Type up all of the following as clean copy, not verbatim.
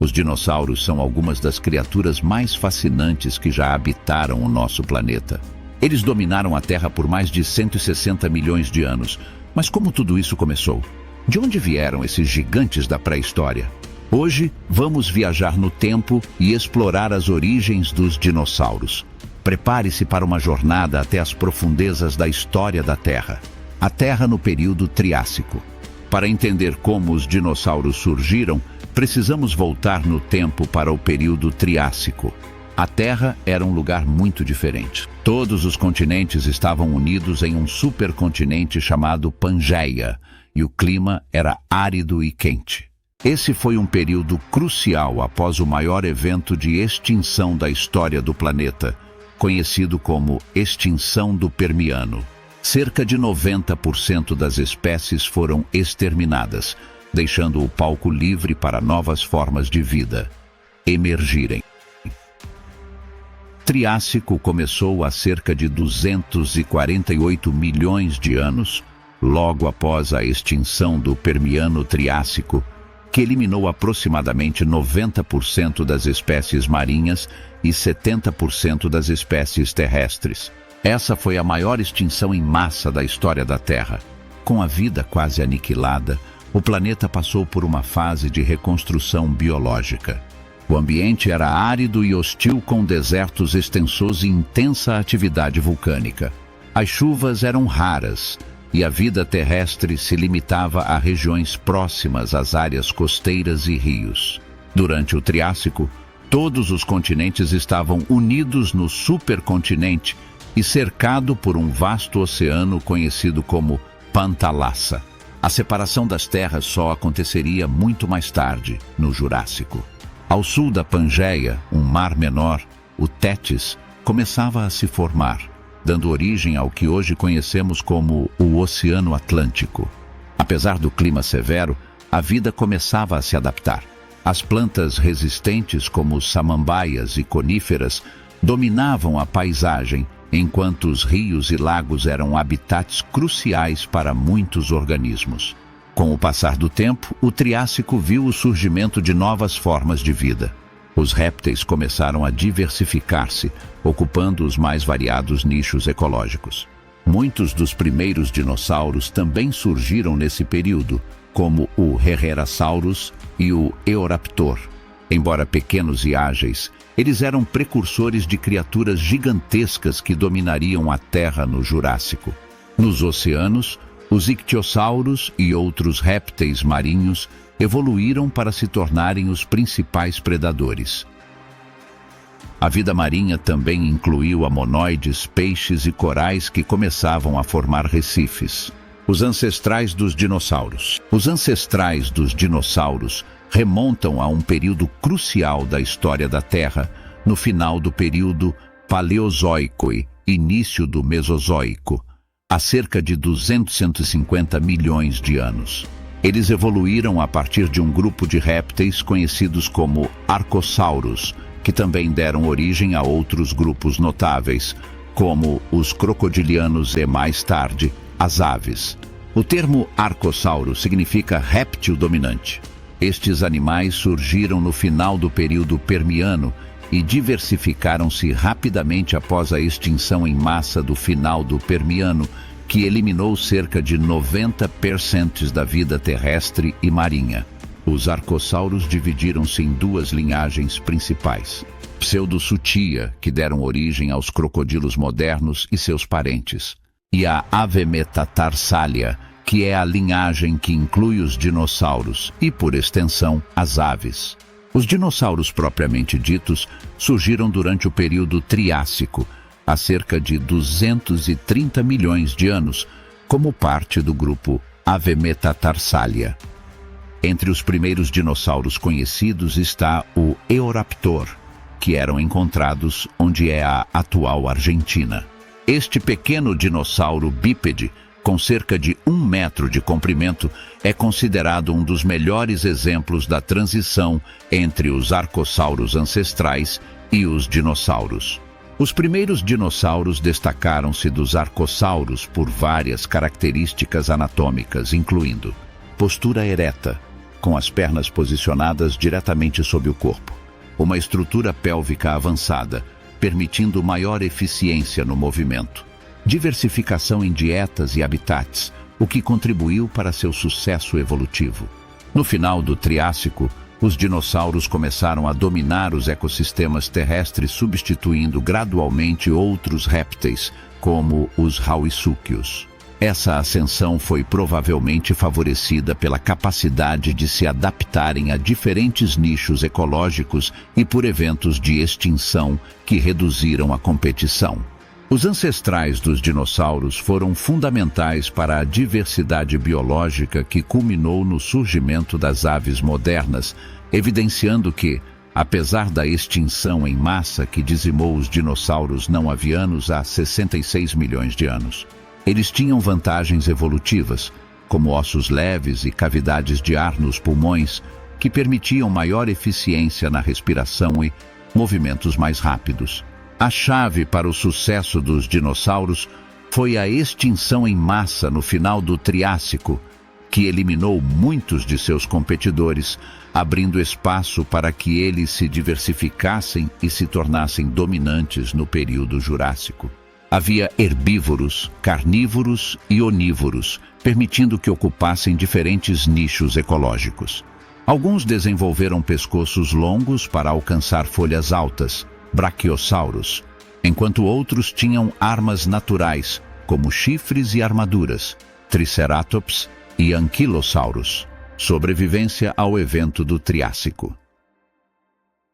Os dinossauros são algumas das criaturas mais fascinantes que já habitaram o nosso planeta. Eles dominaram a Terra por mais de 160 milhões de anos. Mas como tudo isso começou? De onde vieram esses gigantes da pré-história? Hoje, vamos viajar no tempo e explorar as origens dos dinossauros. Prepare-se para uma jornada até as profundezas da história da Terra. A Terra no período Triássico. Para entender como os dinossauros surgiram, precisamos voltar no tempo para o período Triássico. A Terra era um lugar muito diferente. Todos os continentes estavam unidos em um supercontinente chamado Pangeia, e o clima era árido e quente. Esse foi um período crucial após o maior evento de extinção da história do planeta, conhecido como Extinção do Permiano. Cerca de 90% das espécies foram exterminadas, deixando o palco livre para novas formas de vida emergirem. Triássico começou há cerca de 248 milhões de anos, logo após a extinção do Permiano-Triássico, que eliminou aproximadamente 90% das espécies marinhas e 70% das espécies terrestres. Essa foi a maior extinção em massa da história da Terra. Com a vida quase aniquilada, o planeta passou por uma fase de reconstrução biológica. O ambiente era árido e hostil, com desertos extensos e intensa atividade vulcânica. As chuvas eram raras e a vida terrestre se limitava a regiões próximas às áreas costeiras e rios. Durante o Triássico, todos os continentes estavam unidos no supercontinente e cercado por um vasto oceano conhecido como Pantalassa. A separação das terras só aconteceria muito mais tarde, no Jurássico. Ao sul da Pangeia, um mar menor, o Tétis, começava a se formar, dando origem ao que hoje conhecemos como o Oceano Atlântico. Apesar do clima severo, a vida começava a se adaptar. As plantas resistentes, como samambaias e coníferas, dominavam a paisagem, enquanto os rios e lagos eram habitats cruciais para muitos organismos. Com o passar do tempo, o Triássico viu o surgimento de novas formas de vida. Os répteis começaram a diversificar-se, ocupando os mais variados nichos ecológicos. Muitos dos primeiros dinossauros também surgiram nesse período, como o Herrerasaurus e o Eoraptor. Embora pequenos e ágeis, eles eram precursores de criaturas gigantescas que dominariam a Terra no Jurássico. Nos oceanos, os ictiossauros e outros répteis marinhos evoluíram para se tornarem os principais predadores. A vida marinha também incluiu amonoides, peixes e corais que começavam a formar recifes. Os ancestrais dos dinossauros. Os ancestrais dos dinossauros remontam a um período crucial da história da Terra, no final do período Paleozoico e início do Mesozoico, há cerca de 250 milhões de anos. Eles evoluíram a partir de um grupo de répteis conhecidos como Archosaurus, que também deram origem a outros grupos notáveis, como os crocodilianos e, mais tarde, as aves. O termo Archosaurus significa réptil dominante. Estes animais surgiram no final do período Permiano e diversificaram-se rapidamente após a extinção em massa do final do Permiano, que eliminou cerca de 90% da vida terrestre e marinha. Os arcossauros dividiram-se em duas linhagens principais: Pseudossutia, que deram origem aos crocodilos modernos e seus parentes, e a Avemetatarsalia, que é a linhagem que inclui os dinossauros e, por extensão, as aves. Os dinossauros propriamente ditos surgiram durante o período Triássico, há cerca de 230 milhões de anos, como parte do grupo Avemetatarsalia. Entre os primeiros dinossauros conhecidos está o Eoraptor, que eram encontrados onde é a atual Argentina. Este pequeno dinossauro bípede, com cerca de 1 metro de comprimento, é considerado um dos melhores exemplos da transição entre os arcossauros ancestrais e os dinossauros. Os primeiros dinossauros destacaram-se dos arcossauros por várias características anatômicas, incluindo postura ereta, com as pernas posicionadas diretamente sob o corpo. Uma estrutura pélvica avançada, permitindo maior eficiência no movimento. Diversificação em dietas e habitats, o que contribuiu para seu sucesso evolutivo. No final do Triássico, os dinossauros começaram a dominar os ecossistemas terrestres, substituindo gradualmente outros répteis, como os rauissúquios. Essa ascensão foi provavelmente favorecida pela capacidade de se adaptarem a diferentes nichos ecológicos e por eventos de extinção que reduziram a competição. Os ancestrais dos dinossauros foram fundamentais para a diversidade biológica que culminou no surgimento das aves modernas, evidenciando que, apesar da extinção em massa que dizimou os dinossauros não avianos há 66 milhões de anos, eles tinham vantagens evolutivas, como ossos leves e cavidades de ar nos pulmões, que permitiam maior eficiência na respiração e movimentos mais rápidos. A chave para o sucesso dos dinossauros foi a extinção em massa no final do Triássico, que eliminou muitos de seus competidores, abrindo espaço para que eles se diversificassem e se tornassem dominantes no período Jurássico. Havia herbívoros, carnívoros e onívoros, permitindo que ocupassem diferentes nichos ecológicos. Alguns desenvolveram pescoços longos para alcançar folhas altas, braquiossauros, enquanto outros tinham armas naturais, como chifres e armaduras, triceratops e anquilossauros. Sobrevivência ao evento do Triássico.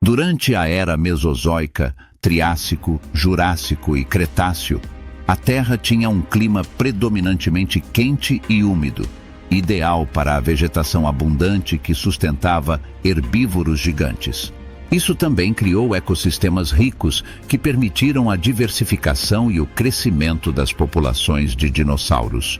Durante a Era Mesozoica, Triássico, Jurássico e Cretáceo, a Terra tinha um clima predominantemente quente e úmido, ideal para a vegetação abundante que sustentava herbívoros gigantes. Isso também criou ecossistemas ricos que permitiram a diversificação e o crescimento das populações de dinossauros.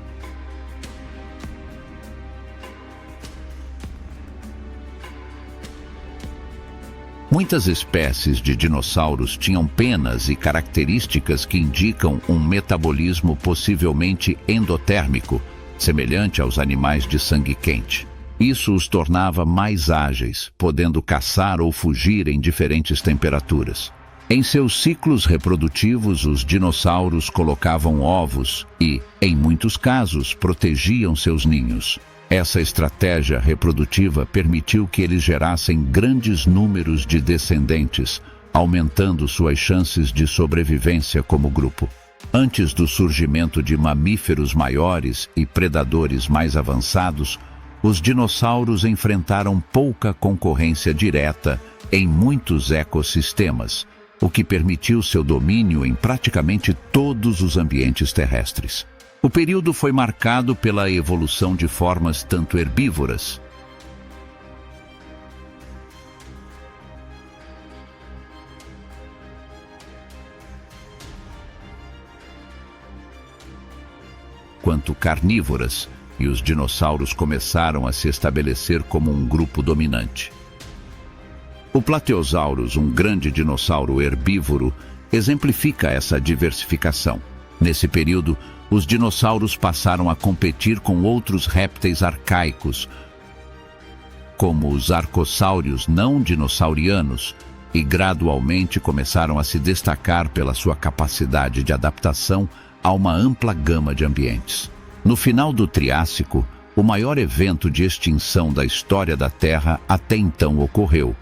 Muitas espécies de dinossauros tinham penas e características que indicam um metabolismo possivelmente endotérmico, semelhante aos animais de sangue quente. Isso os tornava mais ágeis, podendo caçar ou fugir em diferentes temperaturas. Em seus ciclos reprodutivos, os dinossauros colocavam ovos e, em muitos casos, protegiam seus ninhos. Essa estratégia reprodutiva permitiu que eles gerassem grandes números de descendentes, aumentando suas chances de sobrevivência como grupo. Antes do surgimento de mamíferos maiores e predadores mais avançados, os dinossauros enfrentaram pouca concorrência direta em muitos ecossistemas, o que permitiu seu domínio em praticamente todos os ambientes terrestres. O período foi marcado pela evolução de formas tanto herbívoras quanto carnívoras, e os dinossauros começaram a se estabelecer como um grupo dominante. O Plateosaurus, um grande dinossauro herbívoro, exemplifica essa diversificação. Nesse período, os dinossauros passaram a competir com outros répteis arcaicos, como os arcossáurios não dinossauриanos, e gradualmente começaram a se destacar pela sua capacidade de adaptação a uma ampla gama de ambientes. No final do Triássico, o maior evento de extinção da história da Terra até então ocorreu,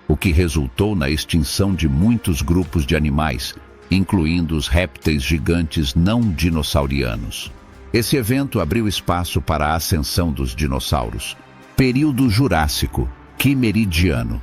o que resultou na extinção de muitos grupos de animais, incluindo os répteis gigantes não dinossauриanos. Esse evento abriu espaço para a ascensão dos dinossauros. Período Jurássico, Quimeridiano.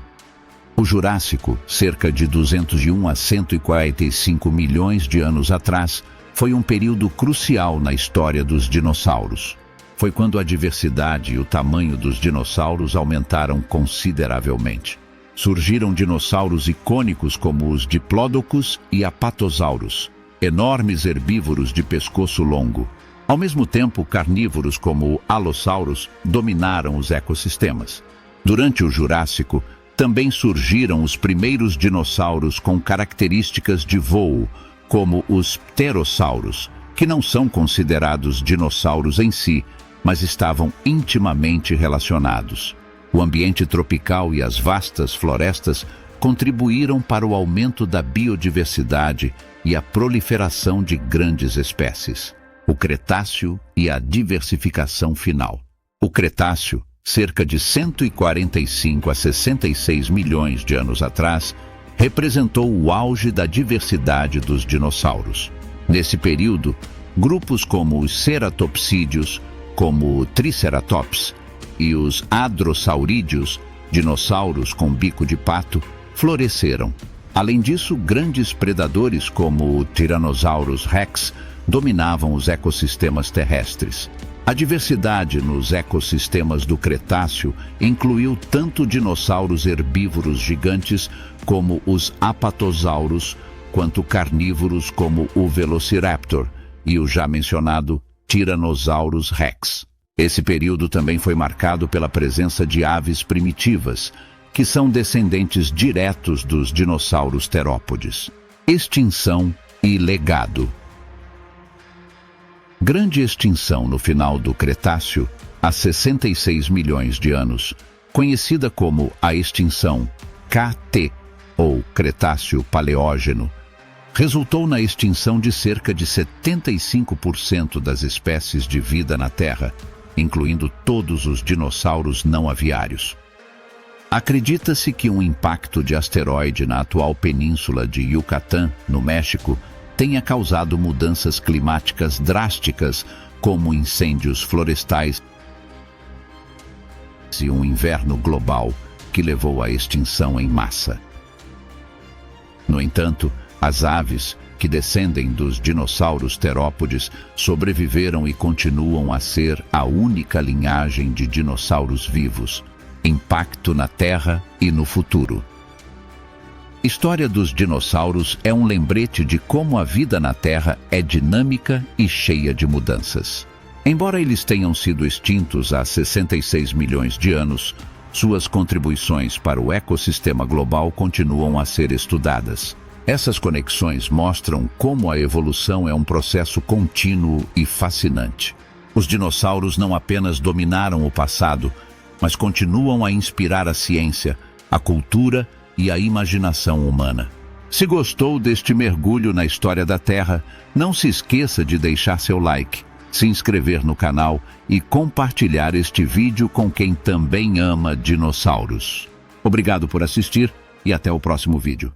O Jurássico, cerca de 201 a 145 milhões de anos atrás, foi um período crucial na história dos dinossauros. Foi quando a diversidade e o tamanho dos dinossauros aumentaram consideravelmente. Surgiram dinossauros icônicos como os Diplodocus e Apatosaurus, enormes herbívoros de pescoço longo. Ao mesmo tempo, carnívoros como o Allosaurus dominaram os ecossistemas. Durante o Jurássico, também surgiram os primeiros dinossauros com características de voo, como os pterossauros, que não são considerados dinossauros em si, mas estavam intimamente relacionados. O ambiente tropical e as vastas florestas contribuíram para o aumento da biodiversidade e a proliferação de grandes espécies. O Cretáceo e a diversificação final. O Cretáceo, cerca de 145 a 66 milhões de anos atrás, representou o auge da diversidade dos dinossauros. Nesse período, grupos como os ceratopsídeos, como o Triceratops, e os hadrossaurídeos, dinossauros com bico de pato, floresceram. Além disso, grandes predadores como o Tyrannosaurus rex dominavam os ecossistemas terrestres. A diversidade nos ecossistemas do Cretáceo incluiu tanto dinossauros herbívoros gigantes como os apatossauros, quanto carnívoros como o Velociraptor e o já mencionado Tyrannosaurus rex. Esse período também foi marcado pela presença de aves primitivas, que são descendentes diretos dos dinossauros terópodes. Extinção e legado. Grande extinção no final do Cretáceo, há 66 milhões de anos, conhecida como a extinção KT, ou Cretáceo Paleógeno, resultou na extinção de cerca de 75% das espécies de vida na Terra, incluindo todos os dinossauros não aviários. Acredita-se que um impacto de asteroide na atual península de Yucatán, no México, tenha causado mudanças climáticas drásticas, como incêndios florestais e um inverno global que levou à extinção em massa. No entanto, as aves, que descendem dos dinossauros terópodes, sobreviveram e continuam a ser a única linhagem de dinossauros vivos. Impacto na Terra e no futuro. História dos dinossauros é um lembrete de como a vida na Terra é dinâmica e cheia de mudanças. Embora eles tenham sido extintos há 66 milhões de anos, suas contribuições para o ecossistema global continuam a ser estudadas. Essas conexões mostram como a evolução é um processo contínuo e fascinante. Os dinossauros não apenas dominaram o passado, mas continuam a inspirar a ciência, a cultura e a imaginação humana. Se gostou deste mergulho na história da Terra, não se esqueça de deixar seu like, se inscrever no canal e compartilhar este vídeo com quem também ama dinossauros. Obrigado por assistir e até o próximo vídeo.